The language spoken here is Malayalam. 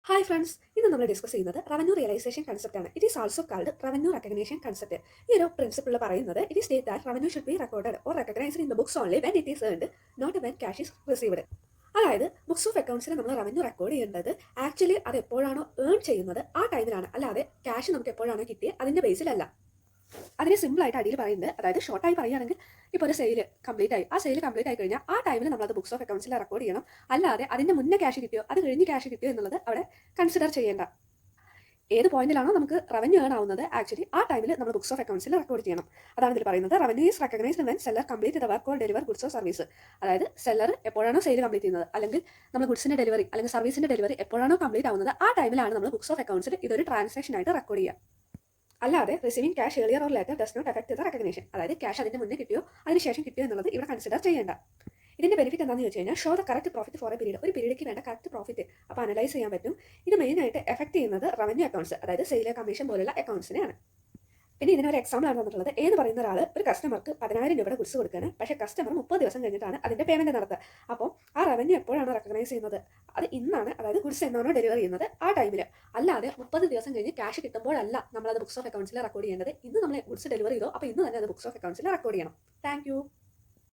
ഹായ് ഫ്രണ്ട്സ്, ഇന്ന് നമ്മൾ ഡിസ്കസ് ചെയ്യുന്നത് റവന്യൂ റിയലൈസേഷൻ കൺസെപ്റ്റ് ആണ്. It is also called revenue recognition concept. ഈ ഒരു പ്രിൻസിപ്പിൾ പറയുന്നത് it is state that revenue should be recorded or recognised in the books only when it is earned, not when cash is received. അതായത് ബുക്സ് ഓഫ് അക്കൗണ്ട്സിൽ നമ്മൾ റവന്യൂ റെക്കോർഡ് ചെയ്യേണ്ടത് ആക്ച്വലി അത് എപ്പോഴാണോ ഏൺ ചെയ്യുന്നത് ആ ടൈമിലാണ്, അല്ലാതെ ക്യാഷ് നമുക്ക് എപ്പോഴാണോ കിട്ടിയത് അതിന്റെ ബേസിലല്ല. അതിനെ സിമ്പിൾ ആയിട്ട് അടിയിൽ പറയുന്നത്, അതായത് ഷോർട്ടായി പറയുകയാണെങ്കിൽ ഇപ്പോൾ ഒരു സെയിൽ കംപ്ലീറ്റ് ആയി, ആ സെയിൽ കംപ്ലീറ്റ് ആയി കഴിഞ്ഞാൽ ആ ടൈമിൽ നമ്മളത് ബുക്സ് ഓഫ് അക്കൗണ്ട്സിൽ റെക്കോർഡ് ചെയ്യണം. അല്ലാതെ അതിന്റെ മുന്നേ ക്യാഷ് കിട്ടിയോ അത് കഴിഞ്ഞ് ക്യാഷ് കിട്ടിയോ എന്നുള്ളത് അവിടെ കൺസിഡർ ചെയ്യേണ്ട. ഏത് പോയിന്റിലാണോ നമുക്ക് റവന്യൂ ഏൺ ആവുന്നത് ആക്ച്വലി ആ ടൈമിൽ നമ്മൾ ബുക്സ് ഓഫ് അക്കൗണ്ട്സിൽ റെക്കോർഡ് ചെയ്യണം. അതാണ് ഇതിൽ പറയുന്നത്. Revenue is recognised when seller complete the work or deliver goods or service. അതായത് സെല്ലർ എപ്പോഴാണോ സെയിൽ കംപ്ലീറ്റ് ചെയ്യുന്നത്, അല്ലെങ്കിൽ നമ്മൾ ഗുഡ്സിന്റെ ഡെലിവറി അല്ലെങ്കിൽ സർവീസിന്റെ ഡെലിവറി എപ്പോഴാണോ കംപ്ലീറ്റ് ആവുന്നത് ആ ടൈമിലാണ് നമ്മൾ ബുക്സ് ഓഫ് അക്കൗണ്ട്സിൽ ഇതൊരു ട്രാൻസാക്ഷൻ ആയിട്ട് റെക്കോർഡ് ചെയ്യുക. അല്ലാതെ receiving cash earlier or later does not affect the recognition. അതായത് ക്യാഷ് അതിന്റെ മുന്നേ കിട്ടിയോ അതിനുശേഷം കിട്ടിയോ എന്നുള്ളത് ഇവിടെ കൺസിഡർ ചെയ്യേണ്ട. ഇതിന്റെ ബെനിഫിറ്റ് എന്താണെന്ന് ചോദിച്ചു കഴിഞ്ഞാൽ show the correct profit for A period. ഒരു പീരീഡിക്ക് വേണ്ട കറക്റ്റ് പ്രോഫിറ്റ് അപ്പോൾ അനലൈസ് ചെയ്യാൻ പറ്റും. ഇത് മെയിനായിട്ട് എഫക്ട് ചെയ്യുന്നത് റവന്യൂ അക്കൗണ്ട്സ്, അതായത് സെയിൽ കമ്മീഷൻ പോലുള്ള അക്കൗണ്ട്സിനെയാണ്. പിന്നെ ഇതിനൊരു എക്സാമ്പിൾ ആണ് തന്നിട്ടുള്ളത്. ഏത് പറയുന്ന ഒരാൾ ഒരു കസ്റ്റമർക്ക് 10,000 രൂപയുടെ ഗുഡ്സ് കൊടുക്കുകയാണ്, പക്ഷേ കസ്റ്റമർ 30 ദിവസം കഴിഞ്ഞിട്ടാണ് അതിന്റെ പേയ്മെന്റ് നടത്തുക. അപ്പോൾ ആ റവന്യൂ എപ്പോഴാണ് റെക്കഗ്നൈസ് ചെയ്യുന്നത്? അത് ഇന്നാണ്, അതായത് ഗുഡ്സ് എന്നാണോ ഡെലിവറി ചെയ്യുന്നത് ആ ടൈമിൽ. അല്ലാതെ 30 ദിവസം കഴിഞ്ഞ് ക്യാഷ് കിട്ടുമ്പോഴല്ല നമ്മളത് ബുക്സ് ഓഫ് അക്കൗണ്ട്സിൽ റെക്കോർഡ് ചെയ്യേണ്ടത്. ഇന്ന് നമ്മൾ ഗുഡ്സ് ഡെലിവറി ചെയ്തോ അപ്പോൾ ഇന്ന് തന്നെ അത് ബുക്സ് ഓഫ് അക്കൗണ്ട്സിൽ റെക്കോർഡ് ചെയ്യണം. താങ്ക്